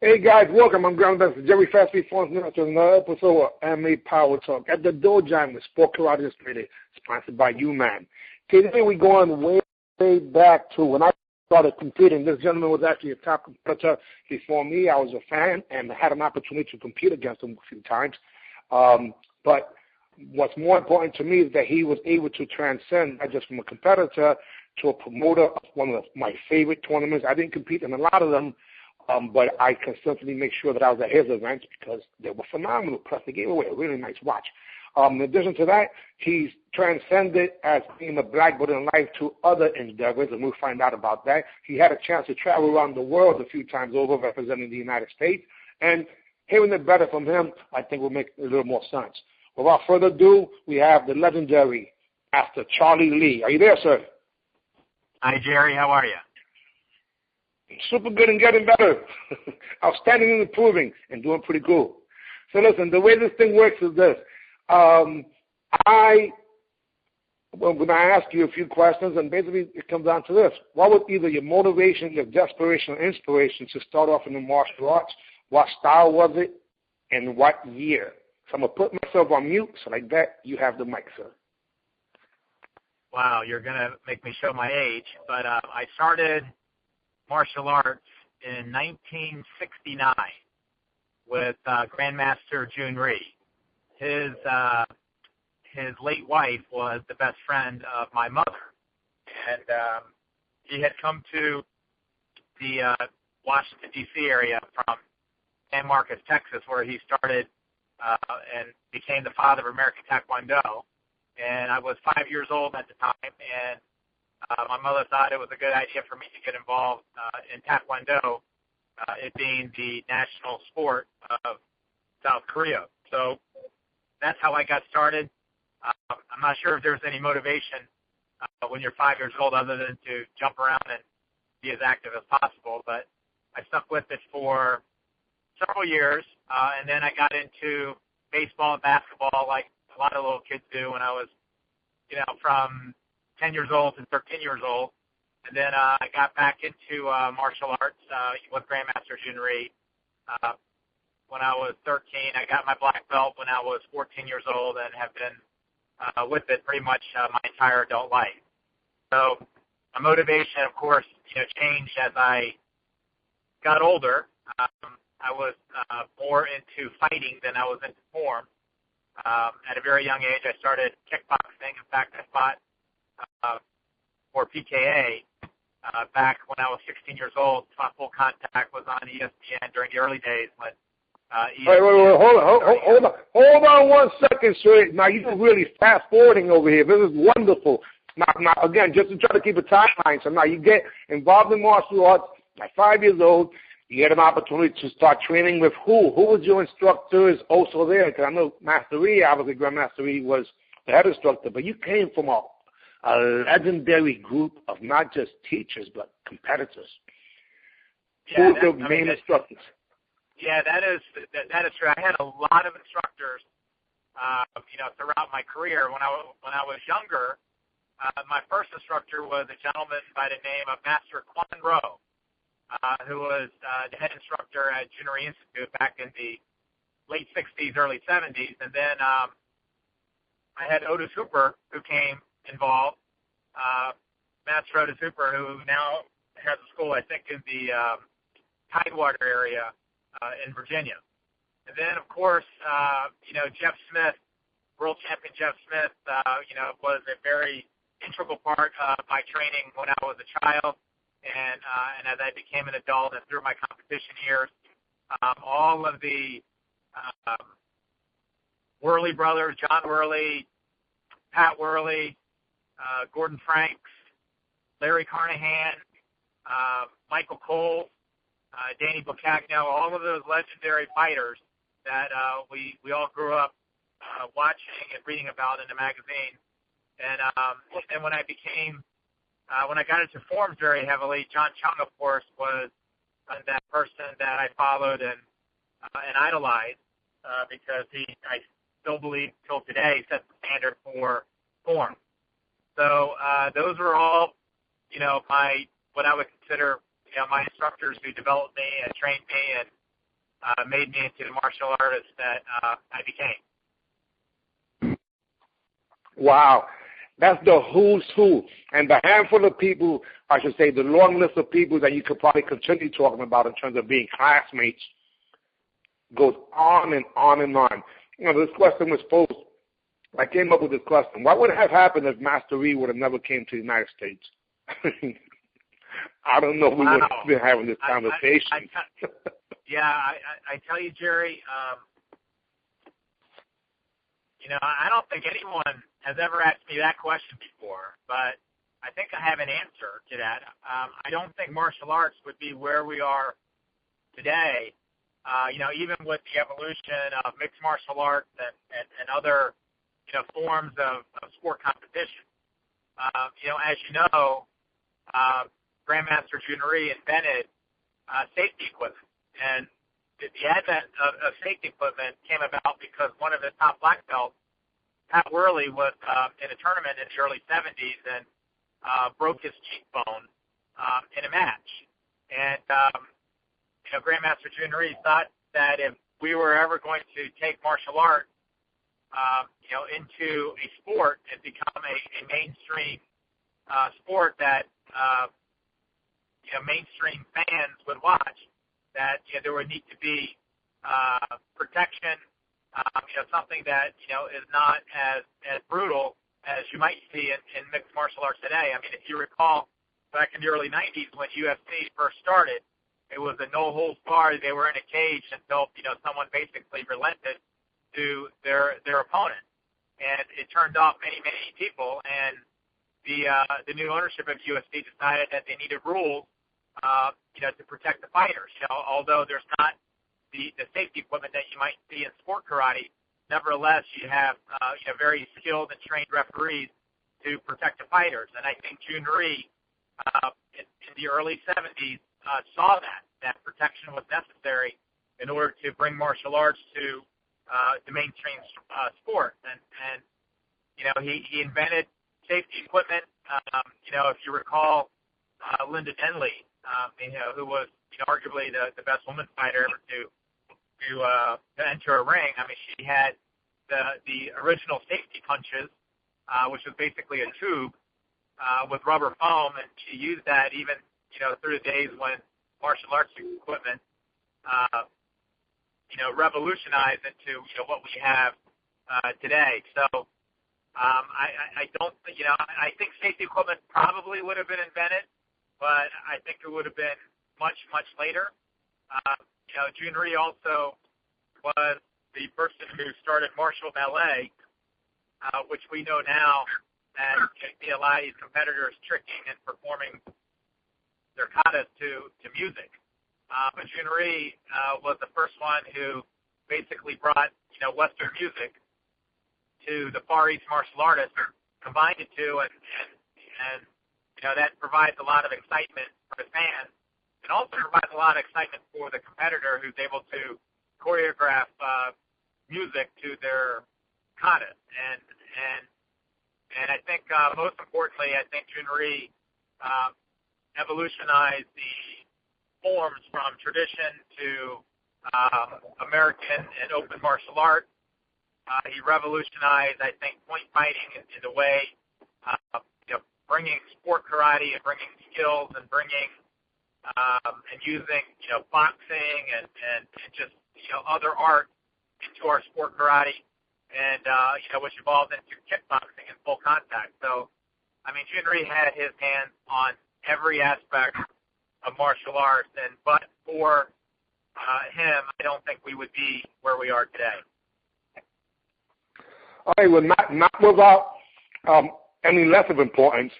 Hey guys, welcome. I'm Grandmaster Jerry Fast Reforms now to another episode of MMA Power Talk at the Dojine with Sport Karate Australia, sponsored by UMAN. Today we're going way back to when I started competing. This gentleman was actually a top competitor before me. I was a fan and had an opportunity to compete against him a few times. But what's more important to me is that he was able to transcend not just from a competitor to a promoter of one of my favorite tournaments. I didn't compete in a lot of them, but I consistently make sure that I was at his events because they were phenomenal. Plus, they gave away a really nice watch. In addition to that, he's transcended as being a black belt in life to other endeavors, and we'll find out about that. He had a chance to travel around the world a few times over representing the United States, and hearing it better from him, I think, will make a little more sense. Without further ado, we have the legendary Master Charlie Lee. Are you there, sir? Hi, Jerry. How are you? Super good and getting better. Outstanding and improving and doing pretty good. So listen, the way this thing works is this. When I ask you a few questions, and basically it comes down to this. What was either your motivation, your desperation, or inspiration to start off in the martial arts? What style was it? And what year? So I'm going to put myself on mute, so like that, you have the mic, sir. Wow, you're going to make me show my age, but I started martial arts in 1969 with Grandmaster Jun Rhee. His late wife was the best friend of my mother, and he had come to the Washington, D.C. area from San Marcos, Texas, where he started and became the father of American Taekwondo. And I was 5 years old at the time, and my mother thought it was a good idea for me to get involved in Taekwondo, it being the national sport of South Korea. So that's how I got started. I'm not sure if there's any motivation when you're 5 years old other than to jump around and be as active as possible, but I stuck with it for several years, and then I got into baseball and basketball like a lot of little kids do when I was, from 10 years old to 13 years old. And then I got back into martial arts with Grandmaster Jun Rhee. When I was 13, I got my black belt when I was 14 years old and have been with it pretty much my entire adult life. So my motivation, of course, changed as I got older. I was more into fighting than I was into form. At a very young age, I started kickboxing. In fact, I fought for PKA back when I was 16 years old. My full contact was on ESPN during the early days when ESPN. Wait, hold on 1 second, sir. Now, you're really fast-forwarding over here. This is wonderful. Now, again, just to try to keep a timeline. So now you get involved in martial arts at 5 years old. You had an opportunity to start training with who? Who was your instructors also there? Because I know Master Rhee, obviously Grandmaster Rhee was the head instructor, but you came from a legendary group of not just teachers, but competitors. Yeah, who were the main instructors? Yeah, that is true. I had a lot of instructors, throughout my career. When I was younger, my first instructor was a gentleman by the name of Master Quan Rowe. Who was the head instructor at Jun Rhee Institute back in the late 60s, early 70s. And then I had Otis Hooper, who came involved, Master Otis Hooper, who now has a school, I think, in the Tidewater area in Virginia. And then, of course, Jeff Smith, world champion Jeff Smith, was a very integral part of my training when I was a child. And as I became an adult and through my competition years, all of the Worley brothers, John Worley, Pat Worley, Gordon Franks, Larry Carnahan, Michael Cole, Danny Bocagno, all of those legendary fighters that we all grew up watching and reading about in the magazine. And when I became when I got into forms very heavily, John Chung, of course, was that person that I followed and idolized because I still believe till today set the standard for form. So those were all, what I would consider, my instructors who developed me and trained me and made me into the martial artist that I became. Wow. That's the who's who. And the handful of people, I should say, the long list of people that you could probably continue talking about in terms of being classmates goes on and on and on. You know, this question was posed. I came up with this question. What would have happened if Master Reed would have never came to the United States? I don't know if we would have been having this conversation. I tell you, Jerry, I don't think anyone has ever asked me that question before, but I think I have an answer to that. I don't think martial arts would be where we are today, even with the evolution of mixed martial arts and other, forms of sport competition. As you know, Grandmaster Dojine invented safety equipment, and the advent of safety equipment came about because one of his top black belts, Pat Worley, was in a tournament in the early 70s and broke his cheekbone in a match. And, Grandmaster Dojine thought that if we were ever going to take martial art, into a sport and become a mainstream sport that, mainstream fans would watch, that there would need to be protection, something that, is not as brutal as you might see in mixed martial arts today. I mean, if you recall, back in the early 90s when UFC first started, it was a no-holds-barred. They were in a cage until, someone basically relented to their opponent. And it turned off many, many people, and the new ownership of UFC decided that they needed rules, to protect the fighters. Although there's not the safety equipment that you might see in sport karate, nevertheless, you have, very skilled and trained referees to protect the fighters. And I think Dojine, in the early 70s, saw that protection was necessary in order to bring martial arts to the mainstream sport. And he invented safety equipment. If you recall, Linda Denley, who was arguably the best woman fighter ever to enter a ring. I mean, she had the original safety punches, which was basically a tube with rubber foam, and she used that even through the days when martial arts equipment revolutionized into what we have today. So I don't I think safety equipment probably would have been invented, but I think it would have been much later. Dojine also was the person who started martial ballet, which we know now that you see a lot of these competitors tricking and performing their katas to music. But Dojine was the first one who basically brought Western music to the Far East martial artists, combined the two, and that provides a lot of excitement for the fans. It also provides a lot of excitement for the competitor who's able to choreograph music to their katas. And I think most importantly, I think Dojine evolutionized the forms from tradition to American and open martial art. He revolutionized, I think, point fighting in the way, bringing sport karate and bringing skills and bringing and using, boxing and just, other art into our sport karate, and which evolved into kickboxing and full contact. So, I mean, Dojine had his hands on every aspect of martial arts, and but for him, I don't think we would be where we are today. All right, well, not without any less of importance,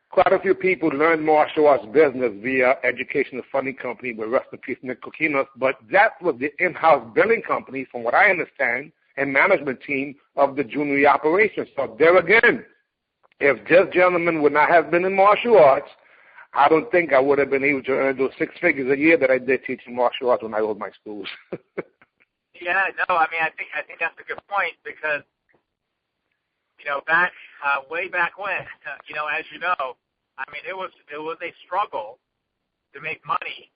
quite a few people learn martial arts business via Educational Funding Company with rest in peace Nick Coquinos, but that was the in-house billing company, from what I understand, and management team of the Dojine operation. So there again, if this gentleman would not have been in martial arts, I don't think I would have been able to earn those 6 figures a year that I did teaching martial arts when I was my schools. Yeah, no, I mean, I think that's a good point because, back way back when, as you know, I mean, it was a struggle to make money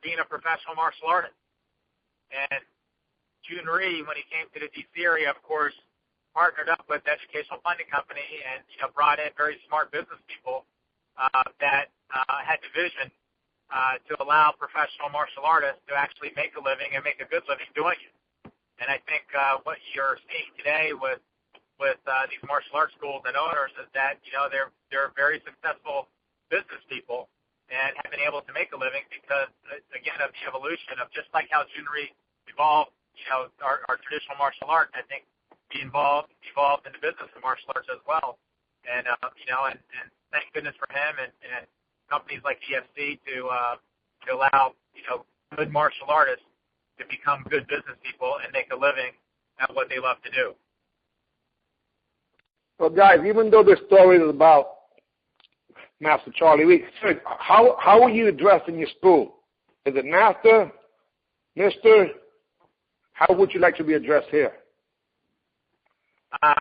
being a professional martial artist. And June Rhee, when he came to the D.C. area, of course, partnered up with the Educational Funding Company and brought in very smart business people that had the vision to allow professional martial artists to actually make a living and make a good living doing it. And I think what you're seeing today with these martial arts schools and owners is that they're very successful business people and have been able to make a living because, again, of the evolution of just like how June Rhee evolved, our traditional martial art, I think he evolved in the business of martial arts as well. And and thank goodness for him and companies like EFC to allow good martial artists to become good business people and make a living at what they love to do. Well, guys, even though this story is about Master Charlie Lee, how are you addressed in your school? Is it Master, Mister? How would you like to be addressed here? I've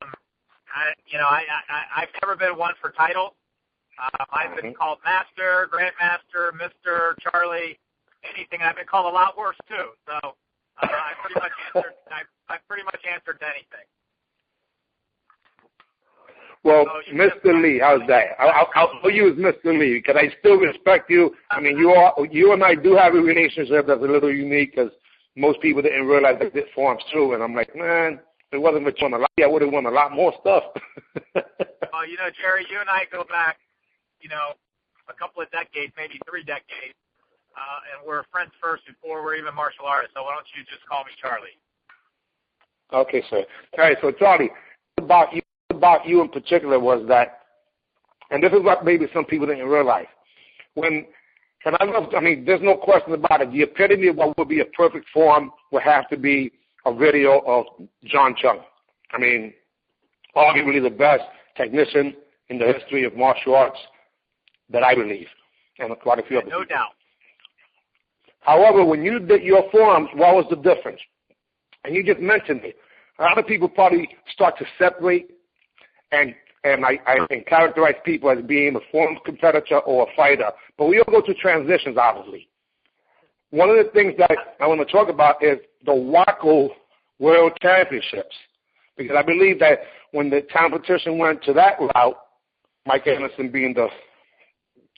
never been one for titles. I've been called Master, Grandmaster, Mister, Charlie, anything. I've been called a lot worse too. So I pretty much answered to anything. Well, so Mr. Lee, how's that? I'll use Mr. Lee because I still respect you. I mean, you and I do have a relationship that's a little unique because most people didn't realize that this forms too. And I'm like, man, if it wasn't for John, I would have won a lot more stuff. Well, Jerry, you and I go back, a couple of decades, maybe 3 decades, and we're friends first before we're even martial artists. So why don't you just call me Charlie? Okay, sir. All right, so Charlie, about you in particular was that, and this is what maybe some people didn't realize. There's no question about it. The epitome of what would be a perfect form would have to be a video of John Chung. I mean, arguably the best technician in the history of martial arts that I believe, and quite a few other No people. doubt. However, when you did your forms, what was the difference? And you just mentioned it. A lot of people probably start to separate and characterize people as being a forms competitor or a fighter. But we all go through transitions, obviously. One of the things that I want to talk about is the WACO World Championships. Because I believe that when the competition went to that route, Mike Anderson being the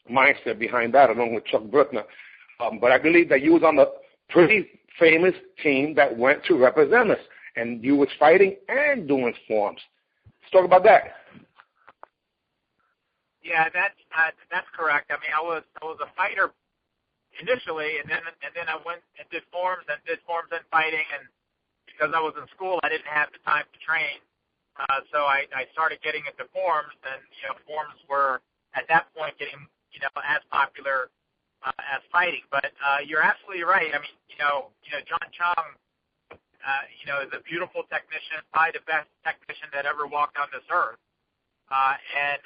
mindset behind that, along with Chuck Brookner. But I believe that you was on a pretty famous team that went to represent us, and you was fighting and doing forms. Let's talk about that. Yeah, that's correct. I mean, I was a fighter initially, and then I went and did forms and fighting, and because I was in school, I didn't have the time to train. So I started getting into forms, and forms were at that point getting as popular as fighting. But you're absolutely right. I mean, John Chung, is a beautiful technician, probably the best technician that ever walked on this earth. And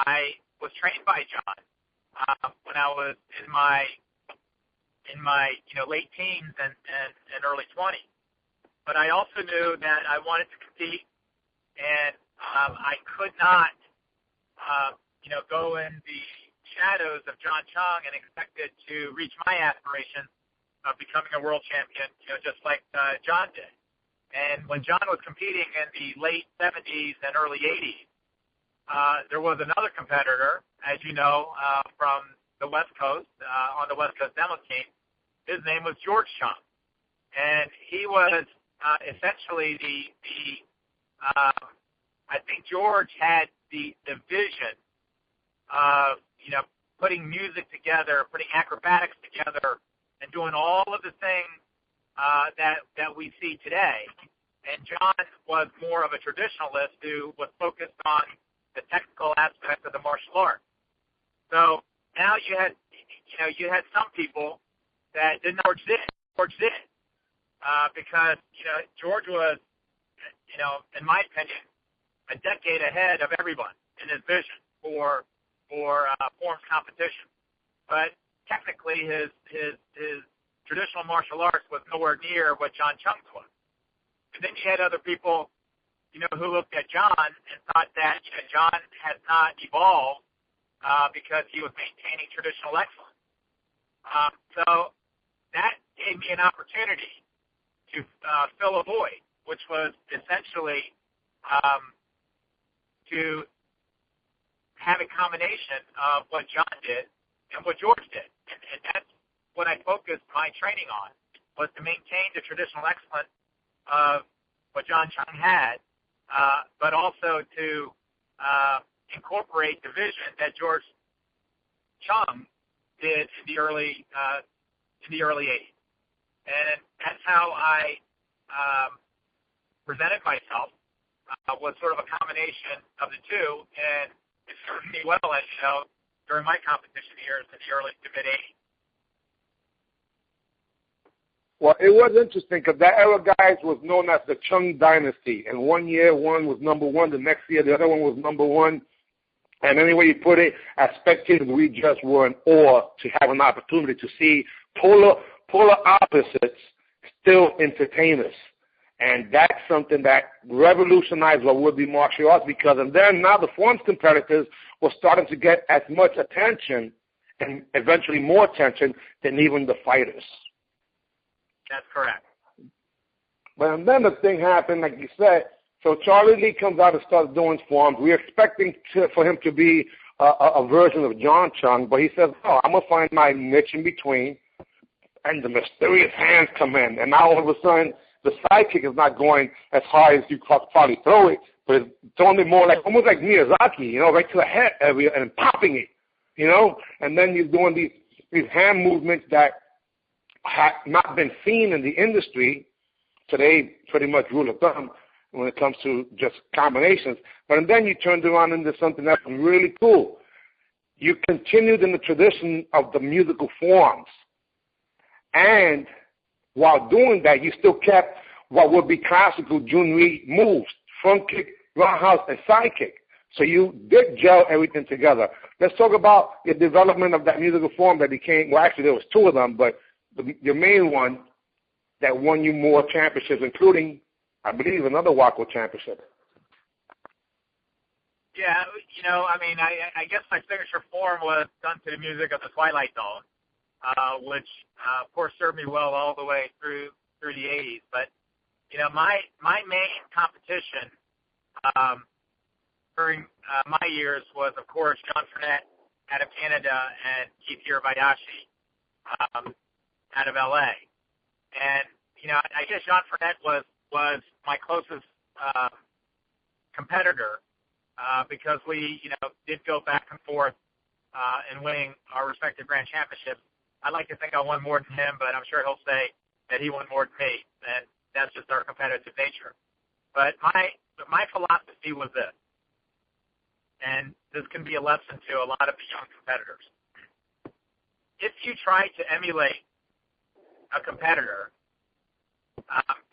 I was trained by John when I was in my late teens and early 20s. But I also knew that I wanted to compete, and I could not, go in the shadows of John Chung and expected to reach my aspiration of becoming a world champion, just like John did. And when John was competing in the late 70s and early 80s, there was another competitor, as you know, from the West Coast, on the West Coast demo team. His name was George Chung. And he was essentially I think George had the vision of, putting music together, putting acrobatics together, and doing all of the things that we see today. And John was more of a traditionalist who was focused on the technical aspect of the martial art. So now you had some people that didn't know George did. Because, George was, in my opinion, a decade ahead of everyone in his vision for forms competition. But technically his traditional martial arts was nowhere near what John Chung's was. And then you had other people, who looked at John and thought that, John has not evolved because he was maintaining traditional excellence. So that gave me an opportunity to fill a void, which was essentially to have a combination of what John did and what George did. And that's what I focused my training on, was to maintain the traditional excellence of what John Chung had, but also to incorporate the vision that George Chung did in the early 80s. And that's how I presented myself, was sort of a combination of the two, and it served me well, as you know, during my competition years in the early to mid-80s. Well, it was interesting because that era, guys, was known as the Chung Dynasty. And one year, one was number one. The next year, the other one was number one. And any way you put it, as spectators, we just were in awe to have an opportunity to see polar opposites still entertain us. And that's something that revolutionized what would be martial arts, because and then now the forms competitors were starting to get as much attention and eventually more attention than even the fighters. That's correct. But then the thing happened, like you said, so Charlie Lee comes out and starts doing forms. We're expecting for him to be a version of John Chung, but he says, no, I'm going to find my niche in between, and the mysterious hands come in, and now all of a sudden the sidekick is not going as hard as you probably throw it, but it's throwing it more like, almost like Miyazaki, you know, right to the head area and popping it, you know, and then you're doing these hand movements that have not been seen in the industry. Today, pretty much rule of thumb when it comes to just combinations. But then you turned around into something that's really cool. You continued in the tradition of the musical forms. And while doing that, you still kept what would be classical Junri moves, front kick, roundhouse, and side kick. So you did gel everything together. Let's talk about the development of that musical form that became, well, actually there was two of them, but your main one that won you more championships, including, I believe, another Waco championship. Yeah, you know, I mean, I guess my signature form was done to the music of the Twilight Zone, which, of course, served me well all the way through the 80s. But, you know, my main competition during my years was, of course, John Frenette out of Canada and Keith Hirabayashi out of L.A. And, you know, I guess John Frenette was my closest competitor because we, you know, did go back and forth in winning our respective grand championships. I'd like to think I won more than him, but I'm sure he'll say that he won more than me, and that's just our competitive nature. But my philosophy was this, and this can be a lesson to a lot of the young competitors. If you try to emulate a competitor,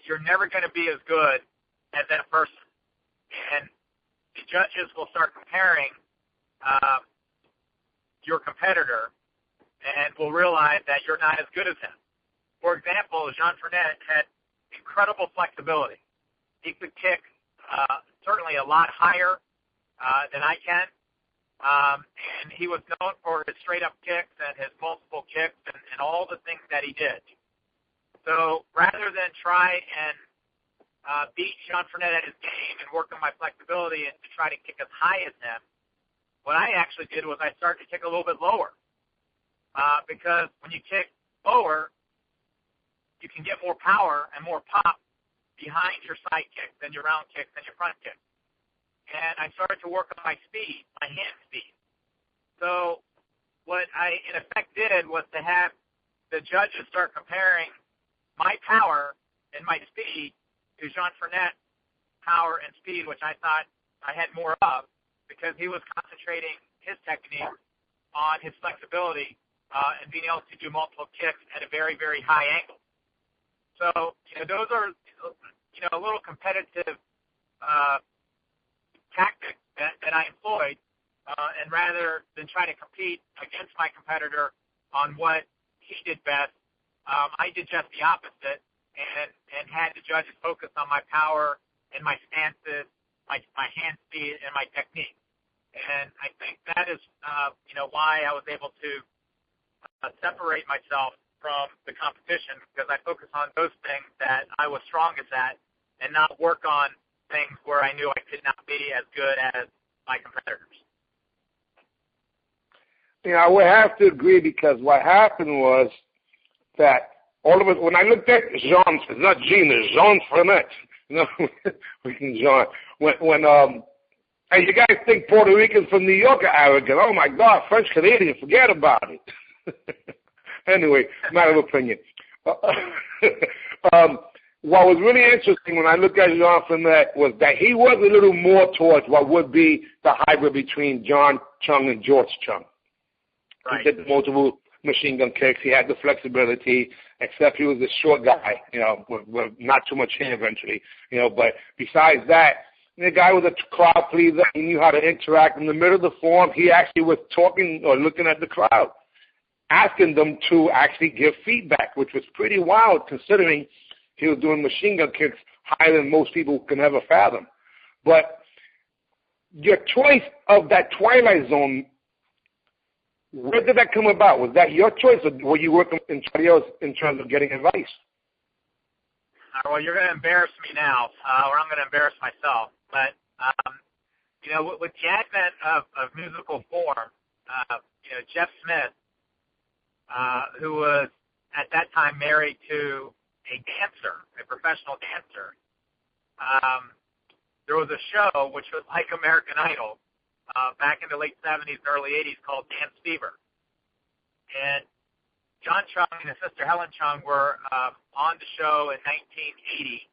you're never going to be as good as that person. And the judges will start comparing your competitor and will realize that you're not as good as him. For example, Jean Frenette had incredible flexibility. He could kick certainly a lot higher than I can. And he was known for his straight-up kicks and his multiple kicks and all the things that he did. So rather than try and beat Jean Frenette at his game and work on my flexibility and to try to kick as high as him, what I actually did was I started to kick a little bit lower. Because when you kick lower, you can get more power and more pop behind your side kick than your round kick than your front kick. And I started to work on my speed, my hand speed. So what I, in effect, did was to have the judges start comparing my power and my speed to Jean Frenette's power and speed, which I thought I had more of because he was concentrating his technique on his flexibility and being able to do multiple kicks at a very, very high angle. So, you know, those are, you know, a little competitive tactic that I employed, and rather than try to compete against my competitor on what he did best, I did just the opposite and had the judges focus on my power and my stances, my hand speed, and my technique. And I think that is, you know, why I was able to separate myself from the competition because I focus on those things that I was strongest at and not work on things where I knew I could not be as good as my competitors. I would have to agree because what happened was that all of us, when I looked at Jean, it's not Jean, it's Jean Frenette. We can Jean. Hey, you guys think Puerto Ricans from New York are arrogant. Oh, my God, French Canadian, forget about it. Anyway, matter of opinion. What was really interesting when I looked at Jean Frenette was that he was a little more towards what would be the hybrid between John Chung and George Chung. Right. He did the multiple machine gun kicks. He had the flexibility, except he was a short guy, with not too much hair eventually, But besides that, the guy was a crowd pleaser. He knew how to interact. In the middle of the form, he actually was talking or looking at the crowd, asking them to actually give feedback, which was pretty wild considering he was doing machine gun kicks higher than most people can ever fathom. But your choice of that Twilight Zone, where did that come about? Was that your choice, or were you working in somebody else in terms of getting advice? Well, you're going to embarrass me now, or I'm going to embarrass myself. But, with the advent of musical form, Jeff Smith, who was at that time married to a dancer, a professional dancer, there was a show which was like American Idol back in the late 70s, early 80s called Dance Fever. And John Chung and his sister Helen Chung were on the show in 1980.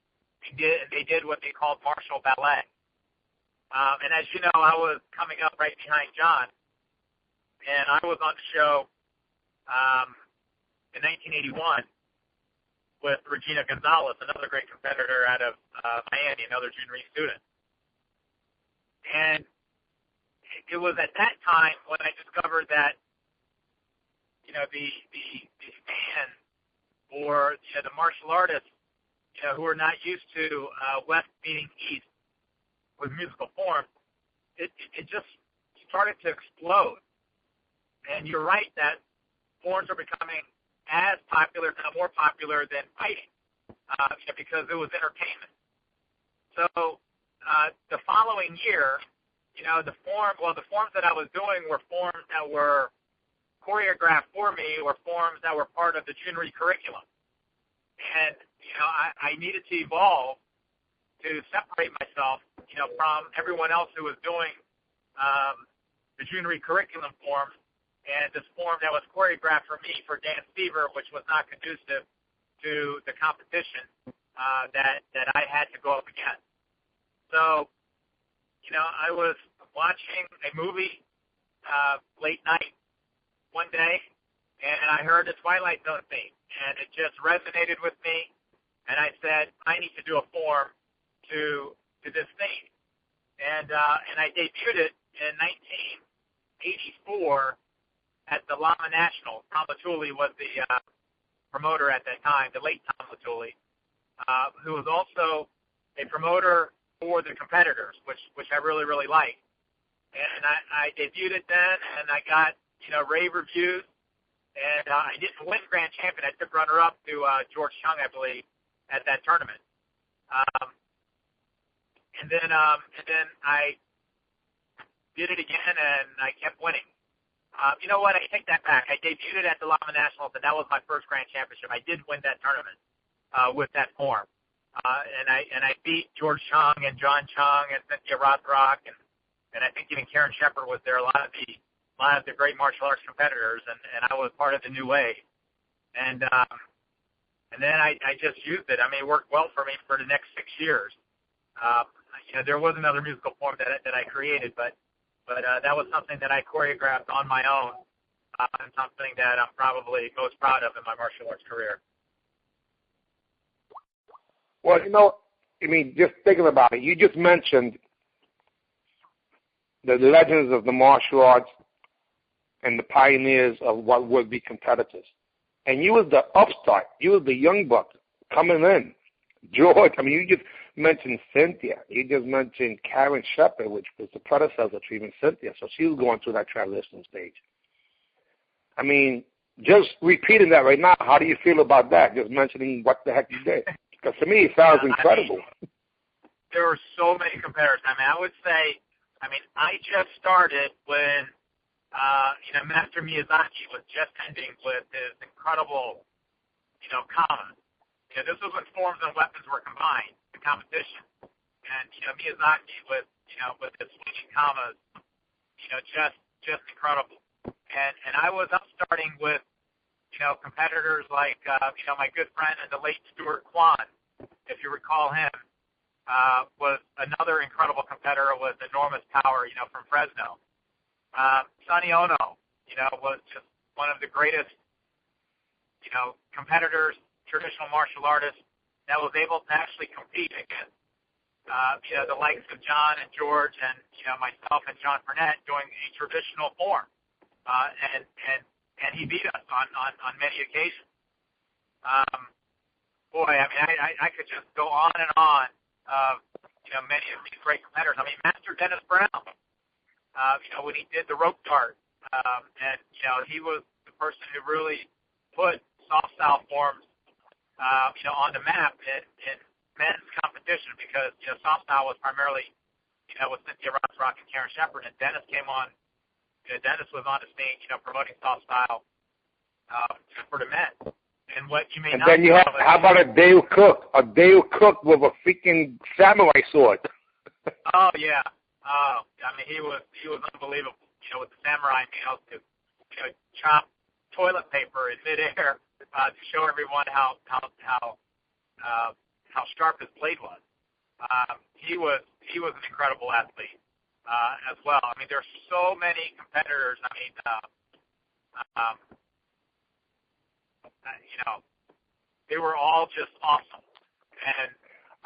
They did what they called martial ballet. And as you know, I was coming up right behind John, and I was on the show in 1981 with Regina Gonzalez, another great competitor out of Miami, another junior student. And it was at that time when I discovered that, the fans or the martial artists, who are not used to West meeting East with musical form, it just started to explode. And you're right that forms are becoming as popular, if not more popular than fighting, because it was entertainment. So the following year, the forms that I was doing were forms that were choreographed for me, or forms that were part of the junior curriculum. And, I needed to evolve to separate myself, from everyone else who was doing the junior curriculum forms, and this form that was choreographed for me for Dance Fever, which was not conducive to the competition that I had to go up against. So, I was watching a movie late night one day, and I heard the Twilight Zone theme, and it just resonated with me, and I said, I need to do a form to this theme. And I debuted it in 1984 at the Lama National. Tom Latuli was the promoter at that time, the late Tom Latuli, who was also a promoter for the competitors, which I really, really liked. And I debuted it then, and I got, rave reviews. And I didn't win Grand Champion. I took runner-up to George Chung, I believe, at that tournament. And then I did it again, and I kept winning. You know what? I take that back. I debuted at the Lama Nationals, and that was my first Grand Championship. I did win that tournament with that form. And I beat George Chung and John Chung and Cynthia Rothrock, and I think even Karen Shepard was there. A lot of the great martial arts competitors, and I was part of the new wave. And then I just used it. I mean, it worked well for me for the next 6 years. There was another musical form that I created, but that was something that I choreographed on my own, and something that I'm probably most proud of in my martial arts career. Well, just thinking about it, you just mentioned the legends of the martial arts and the pioneers of what would be competitors. And you was the upstart. You was the young buck coming in. George, you just mentioned Cynthia. You just mentioned Karen Shepard, which was the predecessor to even Cynthia. So she was going through that transition stage. just repeating that right now, how do you feel about that? Just mentioning what the heck you did. Because to me, it sounds incredible. There were so many competitors. I would say, I just started when, Master Miyazaki was just ending with his incredible, kama. This was when forms and weapons were combined, the competition. And, Miyazaki with his swinging kamas, just incredible. And I was upstarting with, competitors like, my good friend and the late Stuart Kwan, if you recall him, was another incredible competitor with enormous power, from Fresno. Sonny Ono, was just one of the greatest, competitors, traditional martial artists that was able to actually compete against, the likes of John and George and, myself and John Burnett doing a traditional form. And he beat us on many occasions. I could just go on and on of, many of these great competitors. Master Dennis Brown, when he did the rope dart, and, he was the person who really put soft style forms, on the map in men's competition because, soft style was primarily, with Cynthia Rothrock and Karen Shepard, and Dennis came on. Dennis was on the scene, promoting soft style for the men. And what you may and not then you have, how about a Dale Cook? A Dale Cook with a freaking samurai sword. Oh yeah. He was unbelievable. With the samurai nails to chop toilet paper in midair to show everyone how sharp his blade was. He was an incredible athlete as well. There's so many competitors. They were all just awesome. And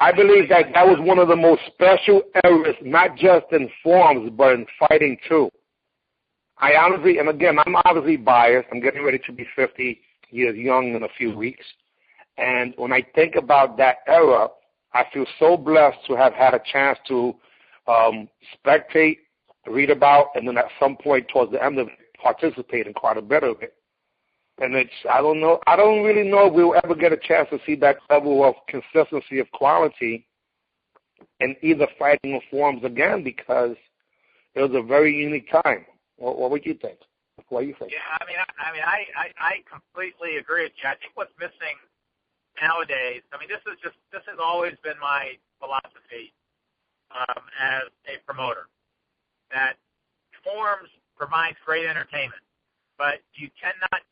I believe that was one of the most special eras, not just in forms, but in fighting too. I honestly, and again, I'm obviously biased. I'm getting ready to be 50 years young in a few weeks. And when I think about that era, I feel so blessed to have had a chance to spectate, read about, and then at some point towards the end of it, participate in quite a bit of it. And I don't really know if we'll ever get a chance to see that level of consistency of quality in either fighting or forms again, because it was a very unique time. What would you think? What do you think? Yeah, I completely agree with you. I think what's missing nowadays, this has always been my philosophy as a promoter, that forms provides great entertainment, but you cannot.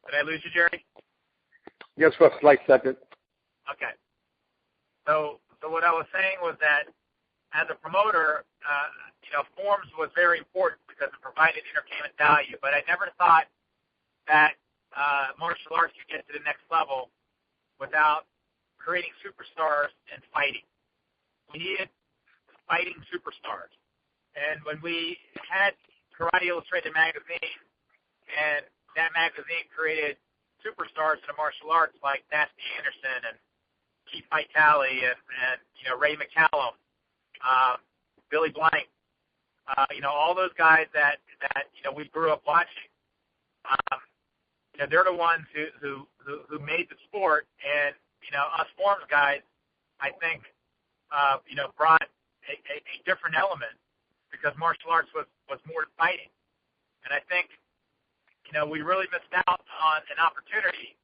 Did I lose you, Jerry? Yes, for a slight second. Okay. So what I was saying was that as a promoter, forms was very important because it provided entertainment value, but I never thought that martial arts could get to the next level without creating superstars and fighting. We needed fighting superstars. And when we had Karate Illustrated magazine, and that magazine created superstars in the martial arts like Nasty Anderson and Keith Vitale and Ray McCallum, Billy Blank, all those guys that we grew up watching. They're the ones who made the sport, and us forms guys, I think, brought a different element because martial arts was more fighting, and I think we really missed out on an opportunity,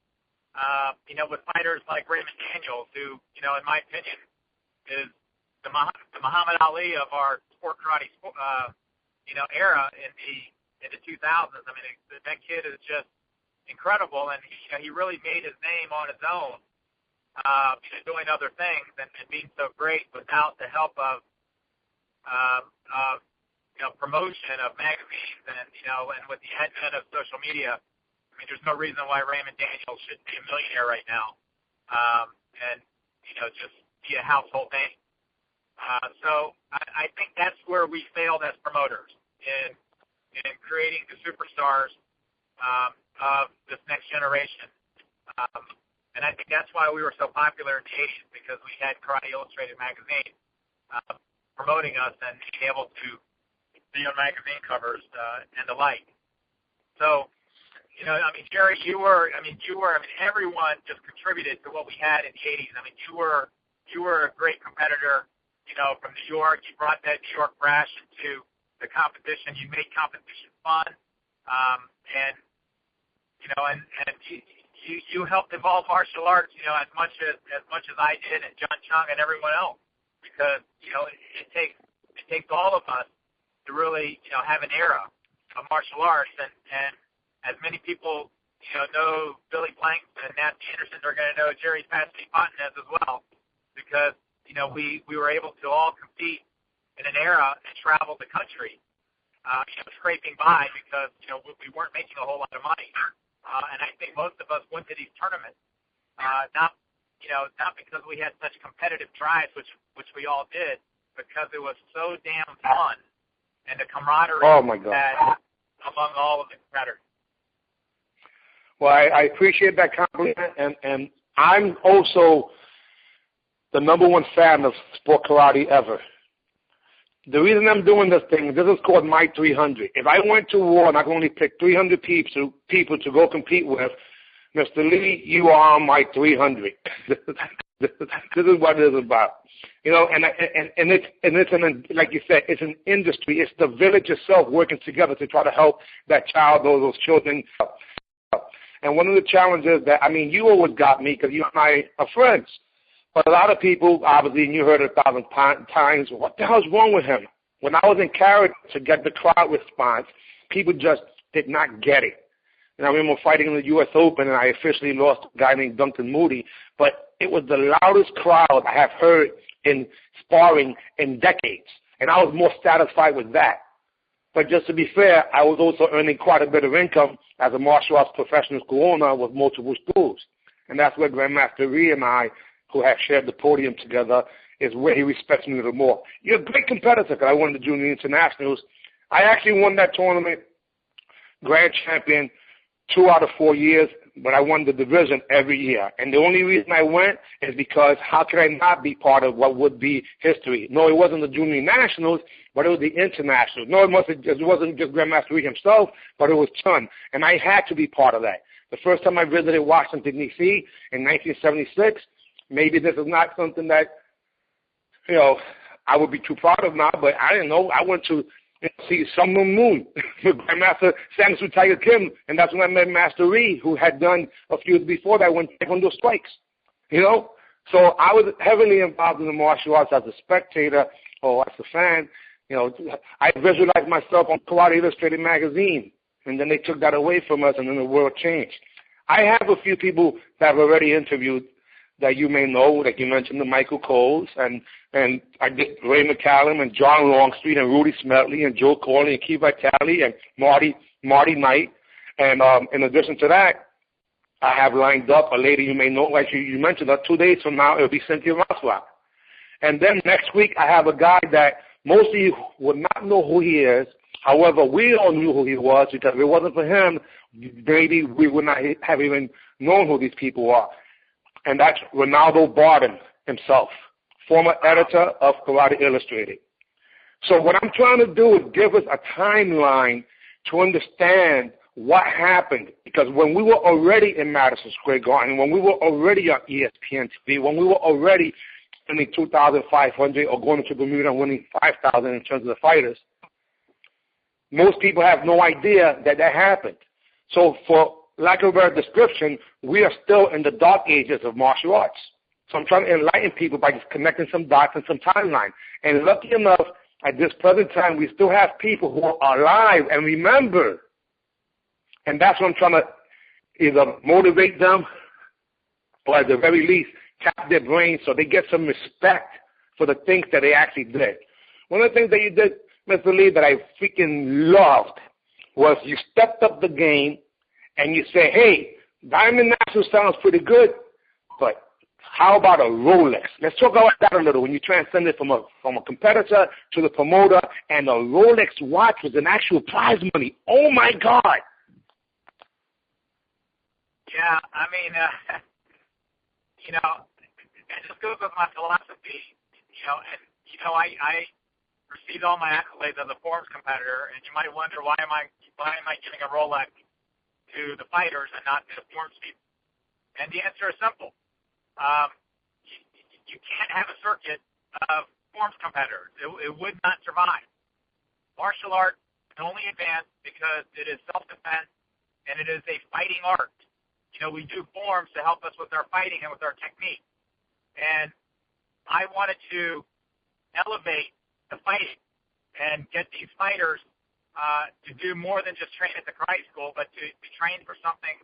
with fighters like Raymond Daniels, who in my opinion is the Muhammad Ali of our sport karate era in the 2000s. That kid is just incredible, and he really made his name on his own, doing other things and being so great without the help of promotion of magazines and with the advent of social media. There's no reason why Raymond Daniels shouldn't be a millionaire right now, and just be a household name. So I think that's where we failed as promoters in creating the superstars of this next generation. And I think that's why we were so popular in the 80s, because we had Karate Illustrated magazine promoting us and being able to magazine covers and the like. So, Jerry, everyone just contributed to what we had in the 80s. You were a great competitor, from New York. You brought that New York brash into the competition. You made competition fun. And you helped evolve martial arts, as much as I did, and John Chung and everyone else, because it takes all of us to really have an era of martial arts, and as many people know Billy Blanks and Nancy Anderson are going to know Jerry Patsy Fontenez as well, because we were able to all compete in an era and travel the country, scraping by because we weren't making a whole lot of money. And I think most of us went to these tournaments, not because we had such competitive drives, which we all did, because it was so damn fun, and the camaraderie that among all of the competitors. Well, I appreciate that compliment, and I'm also the number one fan of sport karate ever. The reason I'm doing this thing, this is called My 300. If I went to war and I could only pick 300 people to go compete with, Mr. Lee, you are on my 300. This is what it is about. And it's like you said, it's an industry. It's the village itself working together to try to help that child, those children. And one of the challenges that, you always got me because you and I are friends. But a lot of people, obviously, and you heard it 1,000 times, what the hell's wrong with him? When I was in character to get the crowd response, people just did not get it. And I remember fighting in the U.S. Open, and I officially lost a guy named Duncan Moody. But it was the loudest crowd I have heard in sparring in decades. And I was more satisfied with that. But just to be fair, I was also earning quite a bit of income as a martial arts professional school owner with multiple schools. And that's where Grandmaster Ree and I, who have shared the podium together, is where he respects me a little more. You're a great competitor, because I won the Junior Internationals. I actually won that tournament, grand champion, 2 out of 4 years, but I won the division every year. And the only reason I went is because how could I not be part of what would be history? No, it wasn't the Junior Nationals, but it was the Internationals. No, it wasn't just Grandmaster Ree himself, but it was Chun. And I had to be part of that. The first time I visited Washington, D.C. in 1976, maybe this is not something that, I would be too proud of now, but I didn't know. I went to see Sun Moon with Grandmaster Samsu Tiger Kim, and that's when I met Master Ree, who had done a few years before that when Taekwondo Strikes, So I was heavily involved in the martial arts as a spectator or as a fan. I visualized myself on Karate Illustrated magazine, and then they took that away from us, and then the world changed. I have a few people that I've already interviewed that you may know, like you mentioned, the Michael Coles, and I did Ray McCallum and John Longstreet and Rudy Smeltley and Joe Corley and Keith Vitale and Marty Knight. And in addition to that, I have lined up a lady you may know, like you mentioned her, 2 days from now, it'll be Cynthia Rothrock. And then next week, I have a guy that most of you would not know who he is. However, we all knew who he was, because if it wasn't for him, maybe we would not have even known who these people are. And that's Ronaldo Barden himself, former editor of Karate Illustrated. So what I'm trying to do is give us a timeline to understand what happened. Because when we were already in Madison Square Garden, when we were already on ESPN TV, when we were already winning 2,500 or going to Bermuda and winning 5,000 in terms of the fighters, most people have no idea that happened. So for lack of a better description, we are still in the dark ages of martial arts. So I'm trying to enlighten people by just connecting some dots and some timeline. And lucky enough, at this present time, we still have people who are alive and remember. And that's what I'm trying to either motivate them or at the very least tap their brains so they get some respect for the things that they actually did. One of the things that you did, Mr. Lee, that I freaking loved was you stepped up the game and you say, hey, Diamond National sounds pretty good, but how about a Rolex? Let's talk about that a little. When you transcended from a competitor to the promoter, and a Rolex watch was an actual prize money. Oh, my God. Yeah, it just goes with my philosophy, and, received all my accolades as a forms competitor, and you might wonder why am I giving a Rolex to the fighters and not to the forms people? And the answer is simple. You can't have a circuit of forms competitors. It would not survive. Martial art can only advance because it is self-defense and it is a fighting art. We do forms to help us with our fighting and with our technique. And I wanted to elevate the fighting and get these fighters to do more than just train at the karate school, but to train for something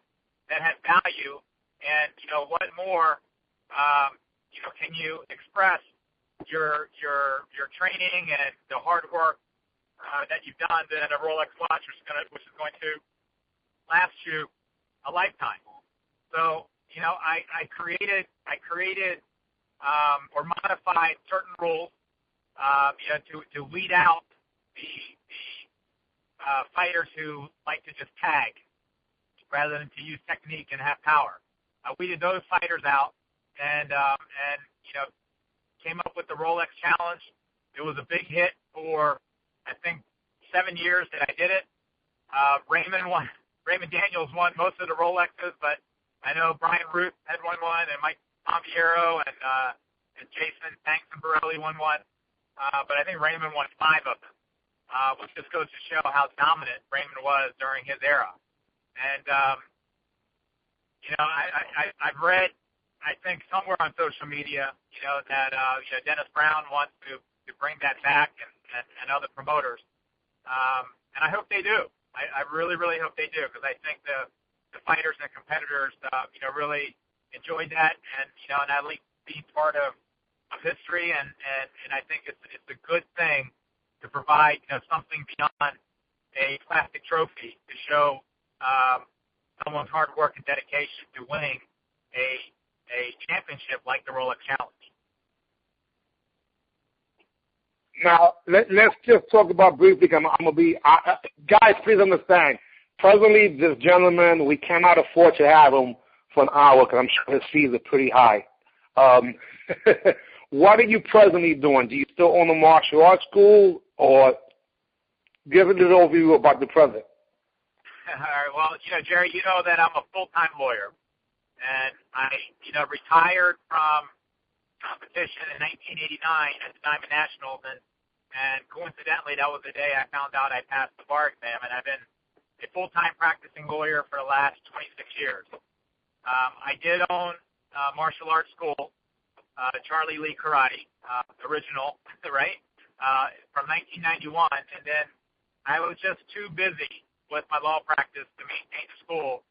that has value. And, what more, can you express your training and the hard work that you've done than a Rolex watch, which is going to last you a lifetime. So, I created or modified certain rules, to weed out the fighters who like to just tag rather than to use technique and have power. I weeded those fighters out and came up with the Rolex Challenge. It was a big hit for, I think, 7 years that I did it. Raymond Daniels won most of the Rolexes, but I know Brian Ruth had won one, and Mike Pompiero and Jason Banks and Borelli won one. But I think Raymond won 5 of them, which just goes to show how dominant Raymond was during his era. And, I've read, I think, somewhere on social media, that Dennis Brown wants to bring that back and other promoters. And I hope they do. I really, really hope they do, because I think the fighters and competitors, really enjoyed that, and I like being part of history, and I think it's a good thing to provide something beyond a plastic trophy to show someone's hard work and dedication to winning a championship like the Rolex Challenge. Now, let's just talk about briefly. I'm going to be, guys, please understand. Presently, this gentleman, we cannot afford to have him for an hour because I'm sure his fees are pretty high. What are you presently doing? Do you still own a martial arts school, or give us an overview about the present? All right. Well, Jerry, you know that I'm a full-time lawyer, and I, retired from competition in 1989 at the Diamond Nationals, and coincidentally, that was the day I found out I passed the bar exam, and I've been a full-time practicing lawyer for the last 26 years. I did own martial arts school, Charlie Lee Karate, original, right, from 1991, and then I was just too busy with my law practice to maintain the school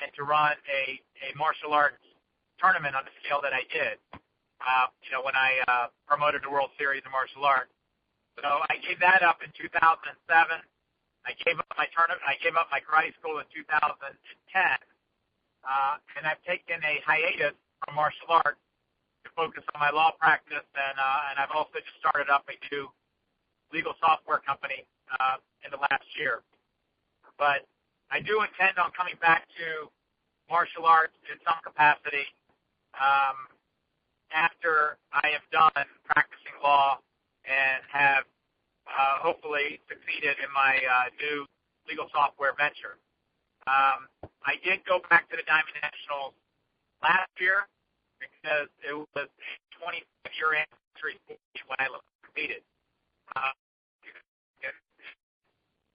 and to run a martial arts tournament on the scale that I did, when I promoted the World Series of Martial Arts. So I gave that up in 2007. I gave up my karate school in 2010, and I've taken a hiatus from martial arts to focus on my law practice, and I've also just started up a new legal software company in the last year. But I do intend on coming back to martial arts in some capacity after I have done practicing law and have hopefully succeeded in my new legal software venture. I did go back to the Diamond Nationals last year because it was a 25-year anniversary when I competed.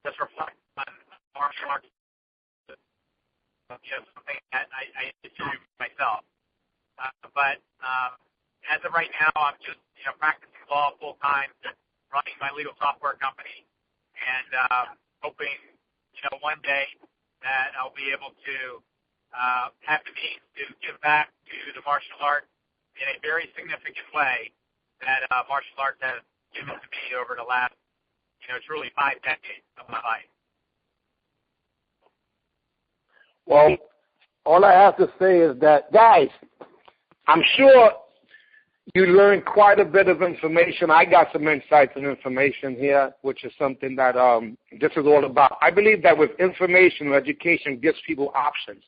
Just reflect on martial arts, something that I did to myself. But as of right now, I'm just practicing law full time, running my legal software company, and hoping one day that I'll be able to have the means to give back to the martial arts in a very significant way that martial arts has given to me over the last truly 5 decades of my life. Well, all I have to say is that, guys, I'm sure you learned quite a bit of information. I got some insights and information here, which is something that this is all about. I believe that with information or education gives people options.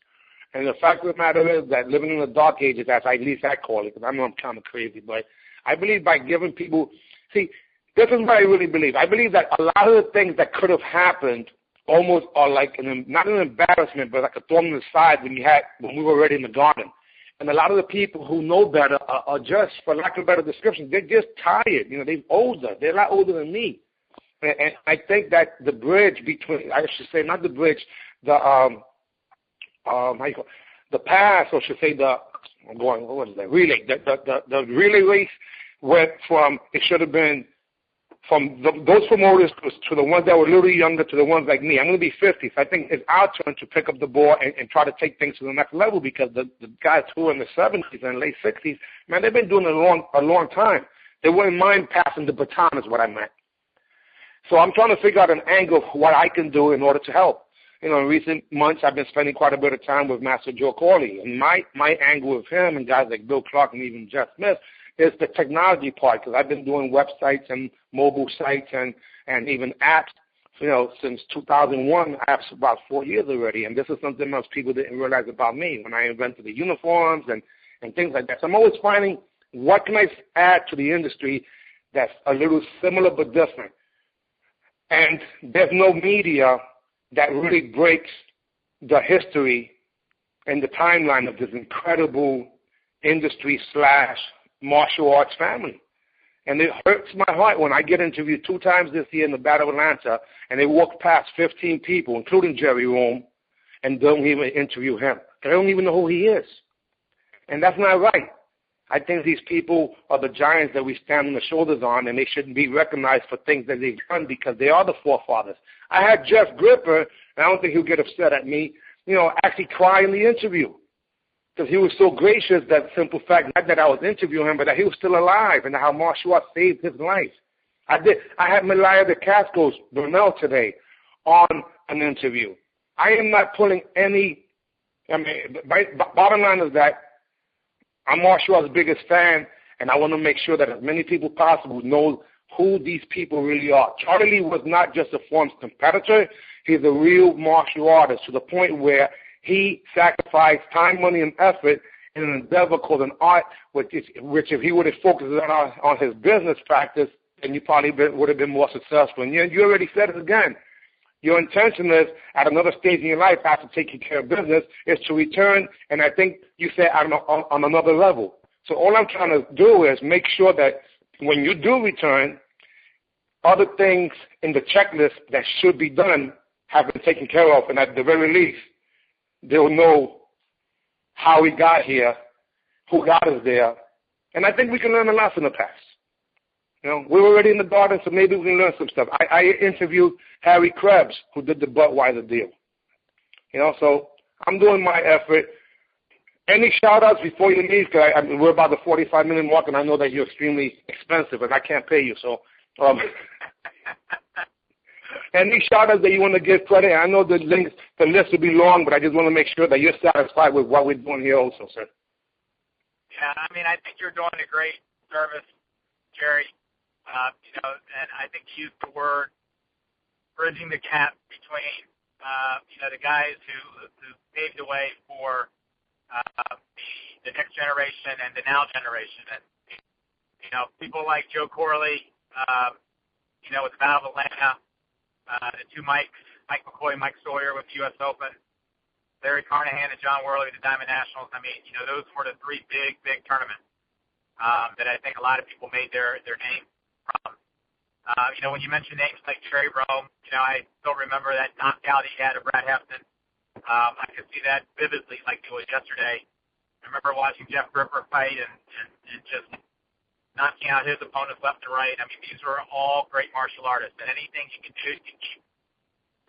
And the fact of the matter is that living in the dark ages, as at least I call it, because I know I'm kind of crazy, but I believe by giving people, see, This is what I really believe. I believe that a lot of the things that could have happened almost are like not an embarrassment, but like a thorn in the side when we were already in the garden. And a lot of the people who know better are just, for lack of a better description, they're just tired. They're older. They're a lot older than me. And I think that the bridge between, I should say, not the bridge, the pass, or should say relay. The relay race went from, it should have been from those promoters to the ones that were a little younger to the ones like me. I'm going to be 50, so I think it's our turn to pick up the ball and try to take things to the next level, because the guys who are in the 70s and late 60s, man, they've been doing it a long time. They wouldn't mind passing the baton is what I meant. So I'm trying to figure out an angle of what I can do in order to help. In recent months, I've been spending quite a bit of time with Master Joe Corley, and my angle with him and guys like Bill Clark and even Jeff Smith is the technology part, because I've been doing websites and mobile sites and even apps, since 2001, apps about 4 years already. And this is something most people didn't realize about me when I invented the uniforms and things like that. So I'm always finding what can I add to the industry that's a little similar but different. And there's no media that really breaks the history and the timeline of this incredible industry / martial arts family. And it hurts my heart when I get interviewed 2 times this year in the Battle of Atlanta, and they walk past 15 people, including Jerry Rome, and don't even interview him. They don't even know who he is. And that's not right. I think these people are the giants that we stand on the shoulders on, and they shouldn't be recognized for things that they've done, because they are the forefathers. I had Jeff Gripper, and I don't think he'll get upset at me, actually cry in the interview, because he was so gracious, that simple fact, not that I was interviewing him, but that he was still alive, and how martial arts saved his life. I had Malaya de Casco's Brunel today on an interview. I am not pulling bottom line is that I'm martial arts' biggest fan, and I want to make sure that as many people possible know who these people really are. Charlie Lee was not just a forms competitor. He's a real martial artist, to the point where he sacrificed time, money, and effort in an endeavor called an art, which if he would have focused on his business practice, then you probably would have been more successful. And you already said it again. Your intention is, at another stage in your life, after taking care of business, is to return, and I think you said on another level. So all I'm trying to do is make sure that when you do return, other things in the checklist that should be done have been taken care of, and at the very least, they'll know how we got here, who got us there, and I think we can learn a lot from the past. We're already in the garden, so maybe we can learn some stuff. I interviewed Harry Krebs, who did the Budweiser deal. So I'm doing my effort. Any shout-outs before you leave? Because we're about the 45-minute mark, and I know that you're extremely expensive, and I can't pay you. So any shout-outs that you want to give credit? I know the list will be long, but I just want to make sure that you're satisfied with what we're doing here also, sir. Yeah, I think you're doing a great service, Jerry. And I think you used the word bridging the gap between, the guys who paved the way for the next generation and the now generation. And, people like Joe Corley, with the Battle of Atlanta, the 2 Mikes, Mike McCoy, Mike Sawyer with the U.S. Open, Larry Carnahan and John Worley with the Diamond Nationals. Those were the 3 big tournaments that I think a lot of people made their name from. When you mention names like Jerry Rome, I still remember that knockout he had of Brad Hefton. I could see that vividly like it was yesterday. I remember watching Jeff Gripper fight and just knocking out his opponents left and right. These were all great martial artists, and anything you can do to keep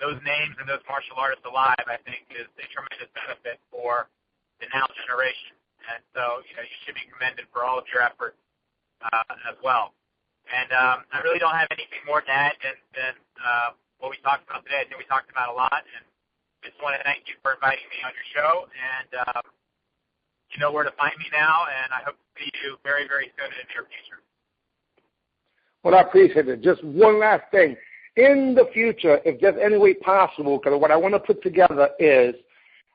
those names and those martial artists alive, I think, is a tremendous benefit for the now generation. And so, you should be commended for all of your efforts as well. And I really don't have anything more to add than what we talked about today. I think we talked about a lot, and just want to thank you for inviting me on your show. And you know where to find me now, and I hope to see you very, very soon in the near future. Well, I appreciate it. Just one last thing. In the future, if there's any way possible, because what I want to put together is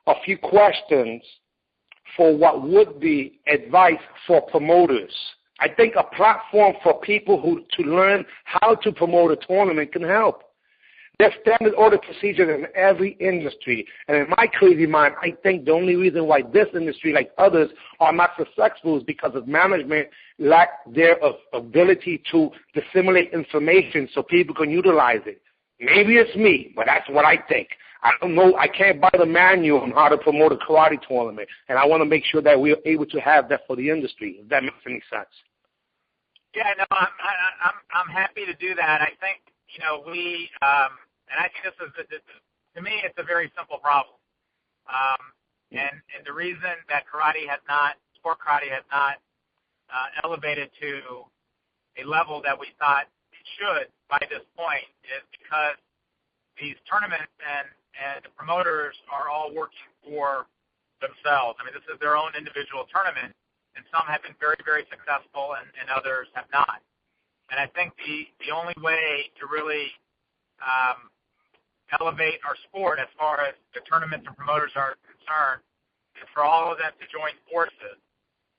a few questions for what would be advice for promoters. I think a platform for people to learn how to promote a tournament can help. There's standard order procedures in every industry. And in my crazy mind, I think the only reason why this industry, like others, are not successful is because of management lack their ability to disseminate information so people can utilize it. Maybe it's me, but that's what I think. I don't know. I can't buy the manual on how to promote a karate tournament, and I want to make sure that we're able to have that for the industry, if that makes any sense. Yeah, no, I'm happy to do that. I think, we, and I think this is, to me, it's a very simple problem. And the reason that sport karate has not elevated to a level that we thought it should by this point is because these tournaments and the promoters are all working for themselves. I mean, this is their own individual tournament, and some have been very, very successful and others have not. And I think the only way to really elevate our sport as far as the tournaments and promoters are concerned is for all of them to join forces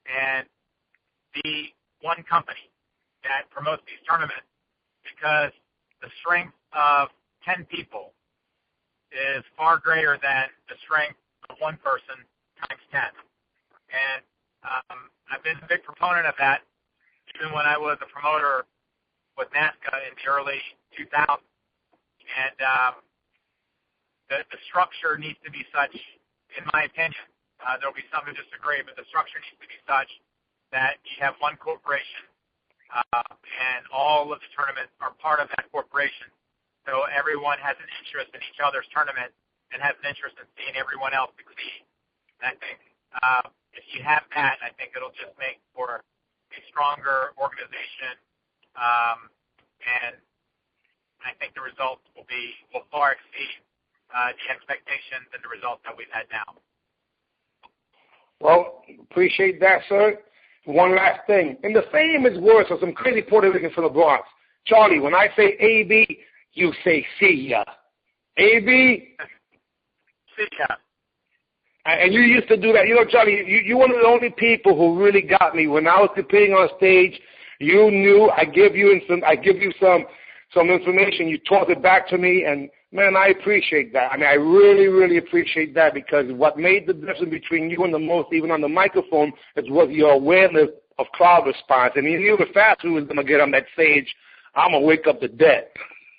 and be one company that promotes these tournaments, because the strength of 10 people is far greater than the strength of one person times 10. And I've been a big proponent of that even when I was a promoter with NASCA in the early 2000s. And the structure needs to be such, in my opinion, there'll be some who disagree, but the structure needs to be such that you have one corporation and all of the tournaments are part of that corporation. So everyone has an interest in each other's tournament and has an interest in seeing everyone else succeed. And I think if you have that, I think it'll just make for a stronger organization, and I think the results will far exceed the expectations and the results that we've had now. Well, appreciate that, sir. One last thing. In the famous words of some crazy Puerto Ricans from the Bronx, Charlie, when I say A-B, you say see ya. A-B? See ya. And you used to do that. Charlie, you're one of the only people who really got me. When I was competing on stage, you knew I give you some information. You taught it back to me, and, man, I appreciate that. I mean, I really, really appreciate that, because what made the difference between you and the most, even on the microphone, was your awareness of crowd response. And you knew the faster we was going to get on that stage, I'm going to wake up the dead.